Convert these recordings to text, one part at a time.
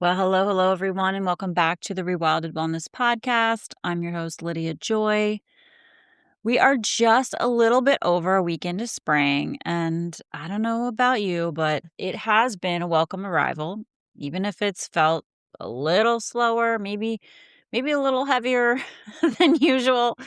Well, hello, everyone, and welcome back to the Rewilded Wellness Podcast. I'm your host, Lydia Joy. We are just a little bit over a week into spring, and I don't know about you, but it has been a welcome arrival, even if it's felt a little slower, maybe a little heavier than usual.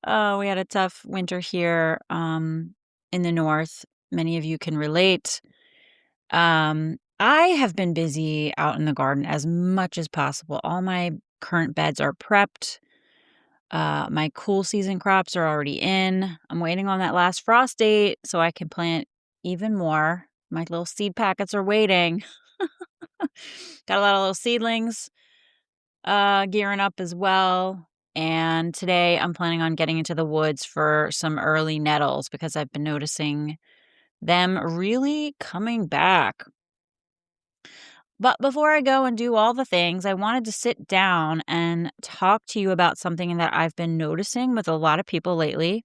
We had a tough winter here in the north. Many of you can relate. I have been busy out in the garden as much as possible. All my current beds are prepped. My cool season crops are already in. I'm waiting on that last frost date so I can plant even more. My little seed packets are waiting. Got a lot of little seedlings gearing up as well. And today I'm planning on getting into the woods for some early nettles because I've been noticing them really coming back. But before I go and do all the things, I wanted to sit down and talk to you about something that I've been noticing with a lot of people lately.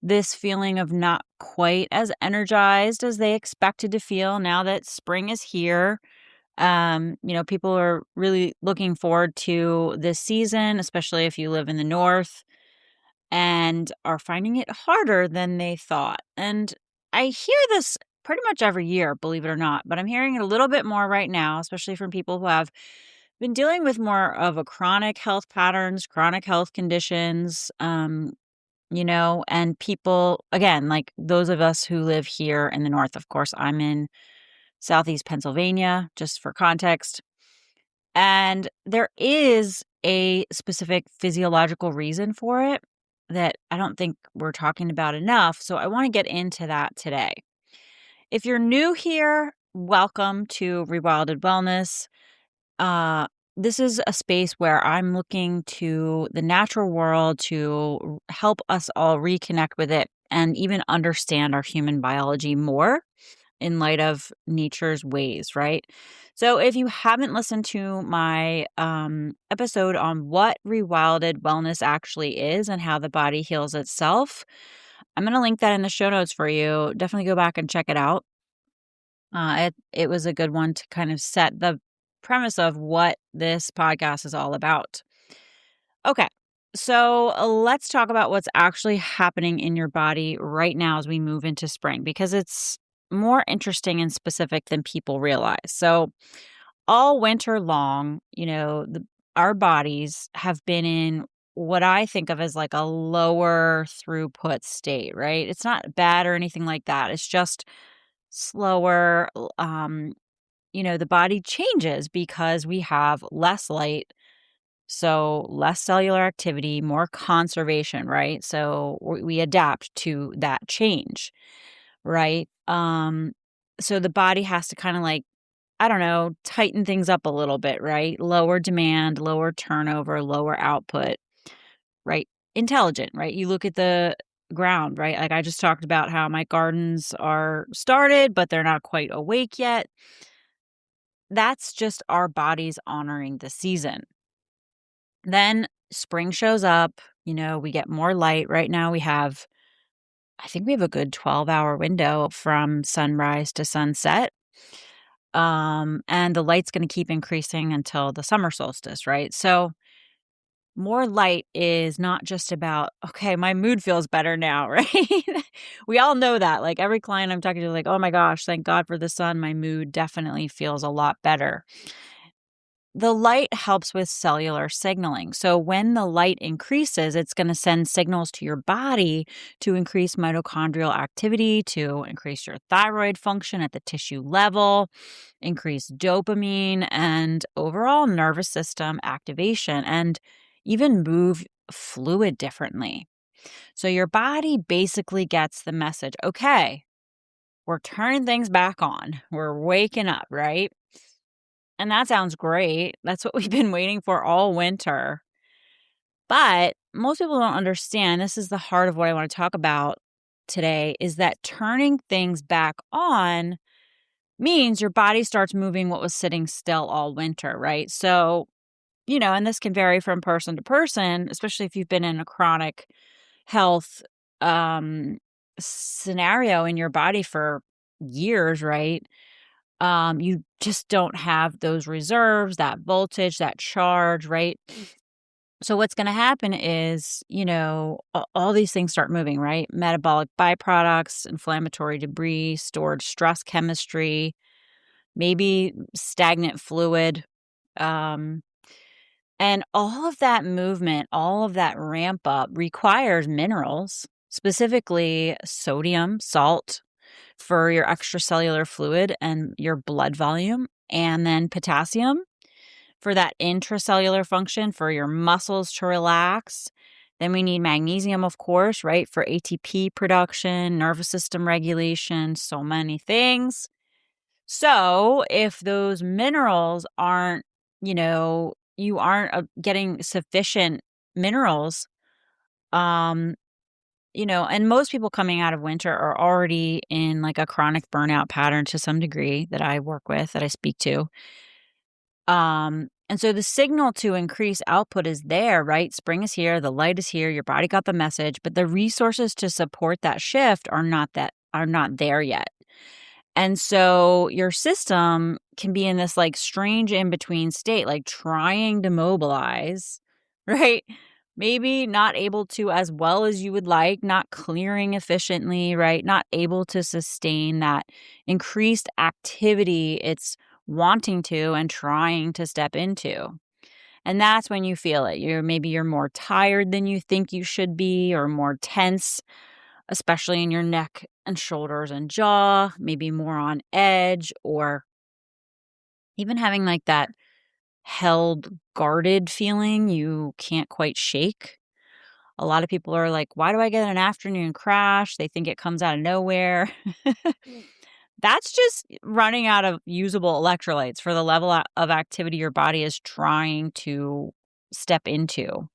This feeling of not quite as energized as they expected to feel now that spring is here. People are really looking forward to this season, especially if you live in the north, and are finding it harder than they thought. And I hear this pretty much every year, believe it or not, but I'm hearing it a little bit more right now, especially from people who have been dealing with more of a chronic health patterns, chronic health conditions, and people, again, like those of us who live here in the north. Of course, I'm in Southeast Pennsylvania, just for context. And there is a specific physiological reason for it that I don't think we're talking about enough. So I want to get into that today. If you're new here, welcome to Rewilded Wellness. This is a space where I'm looking to the natural world to help us all reconnect with it and even understand our human biology more in light of nature's ways, right? So if you haven't listened to my episode on what rewilded wellness actually is and how the body heals itself, I'm going to link that in the show notes for you. Definitely go back and check it out. It was a good one to kind of set the premise of what this podcast is all about. Okay. So let's talk about what's actually happening in your body right now as we move into spring, because it's more interesting and specific than people realize. So all winter long, our bodies have been in what I think of as like a lower throughput state, right? It's not bad or anything like that. It's just slower. The body changes because we have less light, so less cellular activity, more conservation, right? So we adapt to that change, right? So the body has to kind of like, I don't know, tighten things up a little bit, right? Lower demand, lower turnover, lower output, right? Intelligent, right? You look at the ground, right? Like I just talked about how my gardens are started, but they're not quite awake yet. That's just our bodies honoring the season. Then spring shows up, we get more light. Right now I think we have a good 12-hour window from sunrise to sunset. And the light's going to keep increasing until the summer solstice, right? So more light is not just about, okay, my mood feels better now, right? We all know that. Like every client I'm talking to, like, oh my gosh, thank God for the sun. My mood definitely feels a lot better. The light helps with cellular signaling. So when the light increases, it's going to send signals to your body to increase mitochondrial activity, to increase your thyroid function at the tissue level, increase dopamine and overall nervous system activation, and even move fluid differently. So your body basically gets the message, okay, we're turning things back on. We're waking up, right? And that sounds great. That's what we've been waiting for all winter. But most people don't understand, this is the heart of what I want to talk about today, is that turning things back on means your body starts moving what was sitting still all winter, right? So, and this can vary from person to person, especially if you've been in a chronic health scenario in your body for years, right? You just don't have those reserves, that voltage, that charge, right? So what's going to happen is, all these things start moving, right? Metabolic byproducts, inflammatory debris, stored stress chemistry, maybe stagnant fluid. Um, and all of that movement, all of that ramp up requires minerals, specifically sodium, salt for your extracellular fluid and your blood volume, and then potassium for that intracellular function for your muscles to relax. Then we need magnesium, of course, right, for ATP production, nervous system regulation, so many things. So if those minerals aren't, you aren't getting sufficient minerals, um, and most people coming out of winter are already in like a chronic burnout pattern to some degree that I work with, that I speak to. And so the signal to increase output is there, right? Spring is here, the light is here, your body got the message, but the resources to support that shift are not there yet. And so your system can be in this like strange in between state, like trying to mobilize, right? Maybe not able to as well as you would like, not clearing efficiently, right? Not able to sustain that increased activity it's wanting to and trying to step into. And that's when you feel it. You're more tired than you think you should be, or more tense, especially in your neck and shoulders and jaw, maybe more on edge, or even having like that held, guarded feeling you can't quite shake. A lot of people are like, why do I get an afternoon crash? They think it comes out of nowhere. That's just running out of usable electrolytes for the level of activity your body is trying to step into.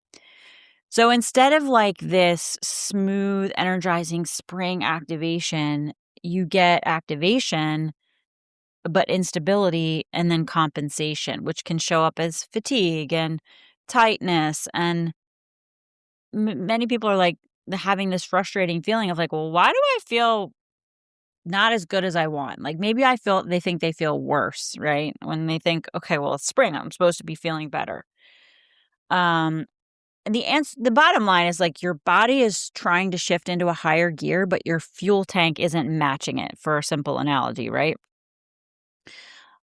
So instead of like this smooth, energizing spring activation, you get activation, but instability and then compensation, which can show up as fatigue and tightness. And many people are like having this frustrating feeling of like, well, why do I feel not as good as I want? Like maybe they think they feel worse, right? When they think, okay, well, it's spring, I'm supposed to be feeling better. The bottom line is like your body is trying to shift into a higher gear, but your fuel tank isn't matching it, for a simple analogy, right?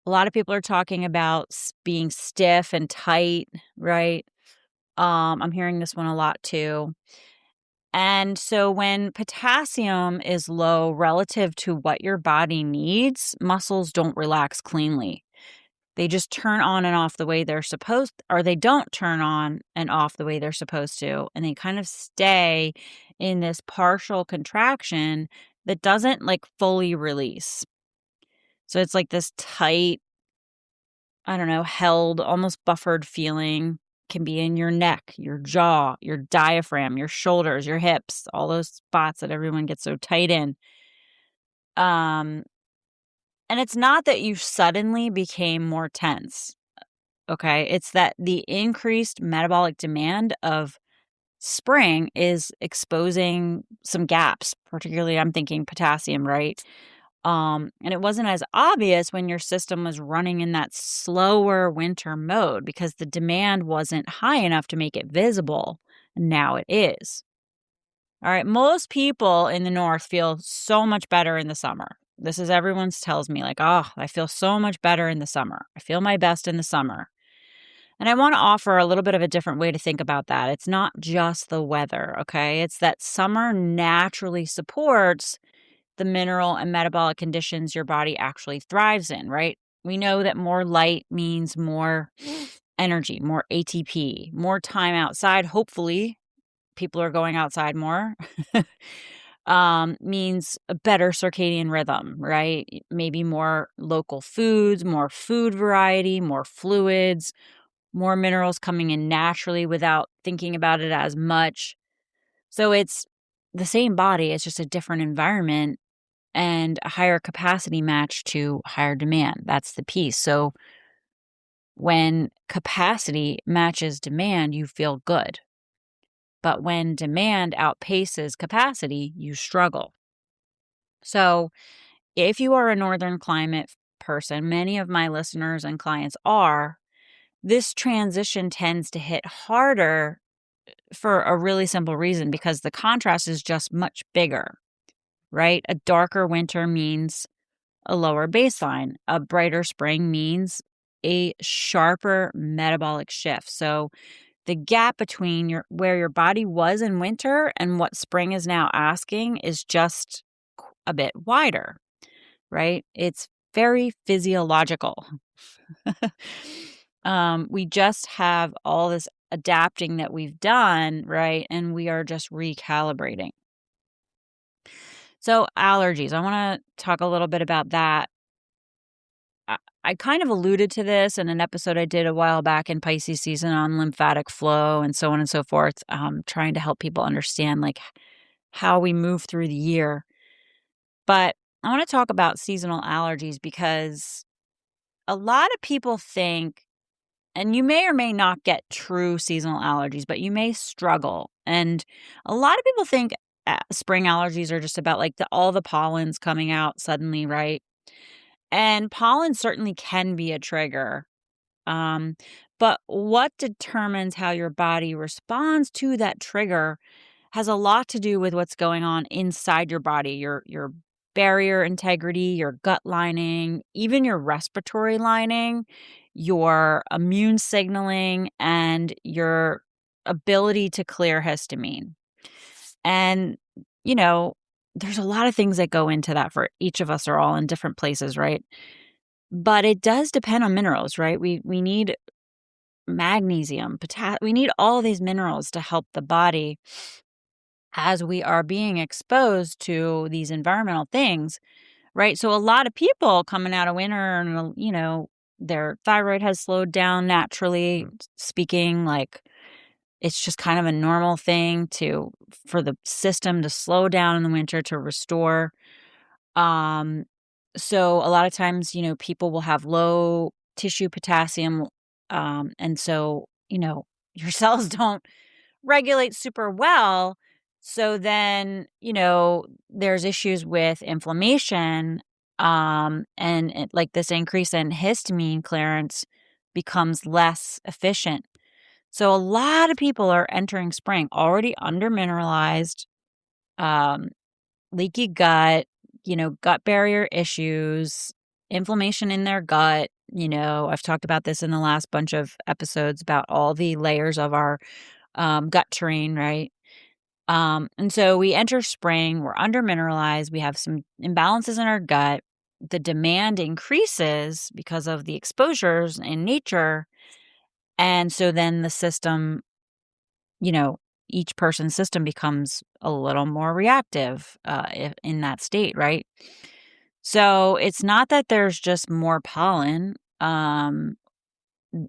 A lot of people are talking about being stiff and tight, right? I'm hearing this one a lot too. And so when potassium is low relative to what your body needs, muscles don't relax cleanly. They just turn on and off the way they're supposed, or they don't turn on and off the way they're supposed to. And they kind of stay in this partial contraction that doesn't like fully release. So it's like this tight, I don't know, held, almost buffered feeling can be in your neck, your jaw, your diaphragm, your shoulders, your hips, all those spots that everyone gets so tight in. Um, and it's not that you suddenly became more tense. Okay. It's that the increased metabolic demand of spring is exposing some gaps, particularly I'm thinking potassium, right? And it wasn't as obvious when your system was running in that slower winter mode because the demand wasn't high enough to make it visible. Now it is. All right. Most people in the north feel so much better in the summer. This is everyone's tells me like, oh, I feel so much better in the summer. I feel my best in the summer. And I want to offer a little bit of a different way to think about that. It's not just the weather, okay? It's that summer naturally supports the mineral and metabolic conditions your body actually thrives in, right? We know that more light means more energy, more ATP, more time outside. Hopefully, people are going outside more. Means a better circadian rhythm, right? Maybe more local foods, more food variety, more fluids, more minerals coming in naturally without thinking about it as much. So it's the same body, it's just a different environment and a higher capacity match to higher demand. That's the piece. So when capacity matches demand, you feel good. But when demand outpaces capacity, you struggle. So if you are a northern climate person, many of my listeners and clients are, this transition tends to hit harder for a really simple reason, because the contrast is just much bigger, right? A darker winter means a lower baseline. A brighter spring means a sharper metabolic shift. So the gap between where your body was in winter and what spring is now asking is just a bit wider, right? It's very physiological. We just have all this adapting that we've done, right? And we are just recalibrating. So allergies, I want to talk a little bit about that. I kind of alluded to this in an episode I did a while back in Pisces season on lymphatic flow and so on and so forth, trying to help people understand like how we move through the year. But I want to talk about seasonal allergies because a lot of people think, and you may or may not get true seasonal allergies, but you may struggle. And a lot of people think spring allergies are just about like all the pollen's coming out suddenly, right? And pollen certainly can be a trigger. Um, but what determines how your body responds to that trigger has a lot to do with what's going on inside your body, your barrier integrity, your gut lining, even your respiratory lining, your immune signaling, and your ability to clear histamine. And, you know, there's a lot of things that go into that for each of us are all in different places, right? But it does depend on minerals, right? We need magnesium, potassium, we need all these minerals to help the body as we are being exposed to these environmental things, right? So a lot of people coming out of winter and, their thyroid has slowed down naturally speaking, like it's just kind of a normal thing for the system to slow down in the winter to restore. Um, so a lot of times, people will have low tissue potassium. And so, your cells don't regulate super well. So then, there's issues with inflammation. Like this increase in histamine clearance becomes less efficient. So a lot of people are entering spring already undermineralized, um, leaky gut, gut barrier issues, inflammation in their gut. I've talked about this in the last bunch of episodes about all the layers of our gut terrain, right? And so we enter spring, we're undermineralized, we have some imbalances in our gut. The demand increases because of the exposures in nature. And so then the system, you know, each person's system becomes a little more reactive in that state, right? So it's not that there's just more pollen.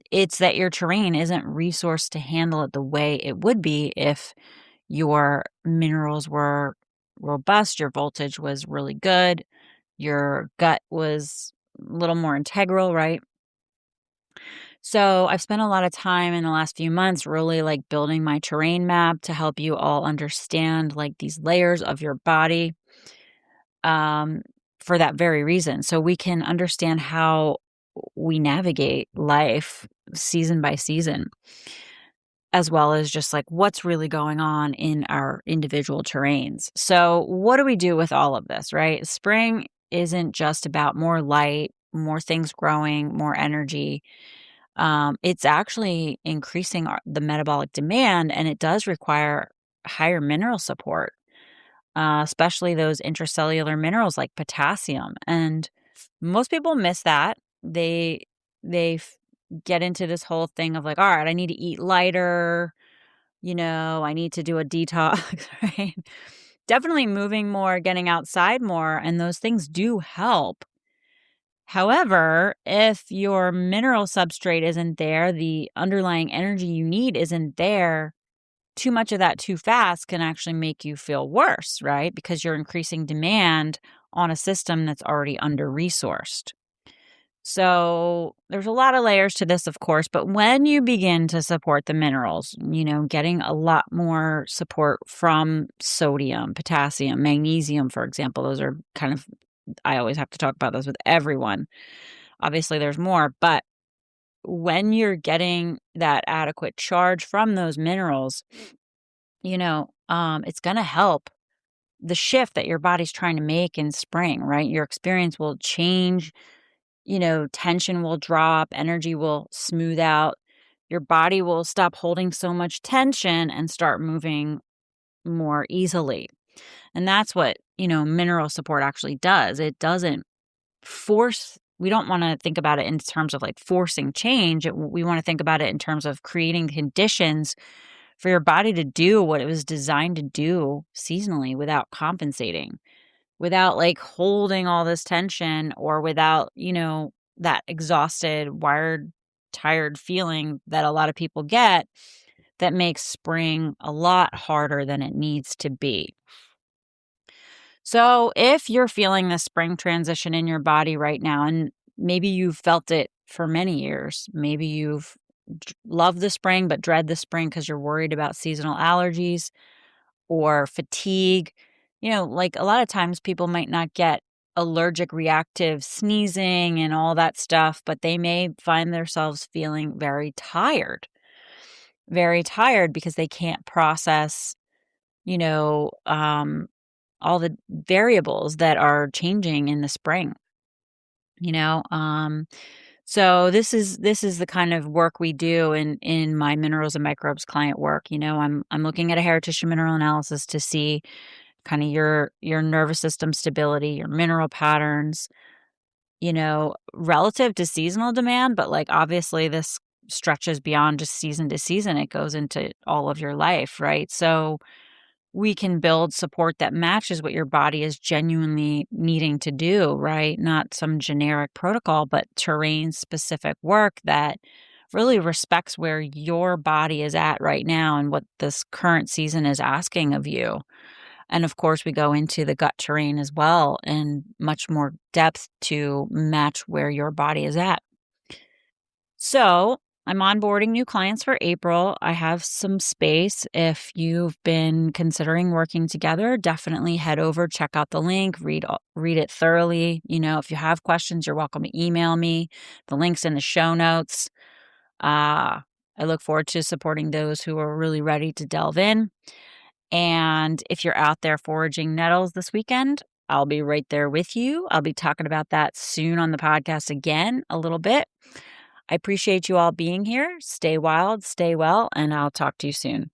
It's that your terrain isn't resourced to handle it the way it would be if your minerals were robust, your voltage was really good, your gut was a little more integral, right? So I've spent a lot of time in the last few months really like building my terrain map to help you all understand like these layers of your body um, for that very reason. So we can understand how we navigate life season by season, as well as just like what's really going on in our individual terrains. So what do we do with all of this, right? Spring isn't just about more light, more things growing, more energy. It's actually increasing the metabolic demand, and it does require higher mineral support, especially those intracellular minerals like potassium. And most people miss that. They get into this whole thing of like, all right, I need to eat lighter. I need to do a detox, right? Definitely moving more, getting outside more, and those things do help. However, if your mineral substrate isn't there, the underlying energy you need isn't there, too much of that too fast can actually make you feel worse, right? Because you're increasing demand on a system that's already under-resourced. So there's a lot of layers to this, of course, but when you begin to support the minerals, getting a lot more support from sodium, potassium, magnesium, for example, those are kind of I always have to talk about this with everyone. Obviously, there's more, but when you're getting that adequate charge from those minerals, it's going to help the shift that your body's trying to make in spring, right? Your experience will change, tension will drop, energy will smooth out. Your body will stop holding so much tension and start moving more easily. And that's what, mineral support actually does. It doesn't we don't want to think about it in terms of like forcing change. We want to think about it in terms of creating conditions for your body to do what it was designed to do seasonally without compensating, without like holding all this tension, or without, that exhausted, wired, tired feeling that a lot of people get that makes spring a lot harder than it needs to be. So, if you're feeling the spring transition in your body right now, and maybe you've felt it for many years, maybe you've loved the spring but dread the spring because you're worried about seasonal allergies or fatigue, like a lot of times people might not get allergic reactive sneezing and all that stuff, but they may find themselves feeling very tired because they can't process, you know, um, all the variables that are changing in the spring, you know? So this is the kind of work we do in my minerals and microbes client work. I'm looking at a hair tissue mineral analysis to see kind of your nervous system stability, your mineral patterns, relative to seasonal demand, but like obviously this stretches beyond just season to season. It goes into all of your life, right? So we can build support that matches what your body is genuinely needing to do, right? Not some generic protocol, but terrain specific work that really respects where your body is at right now and what this current season is asking of you. And of course, we go into the gut terrain as well in much more depth to match where your body is at. So I'm onboarding new clients for April. I have some space. If you've been considering working together, definitely head over, check out the link, read it thoroughly. If you have questions, you're welcome to email me. The link's in the show notes. I look forward to supporting those who are really ready to delve in. And if you're out there foraging nettles this weekend, I'll be right there with you. I'll be talking about that soon on the podcast again a little bit. I appreciate you all being here. Stay wild, stay well, and I'll talk to you soon.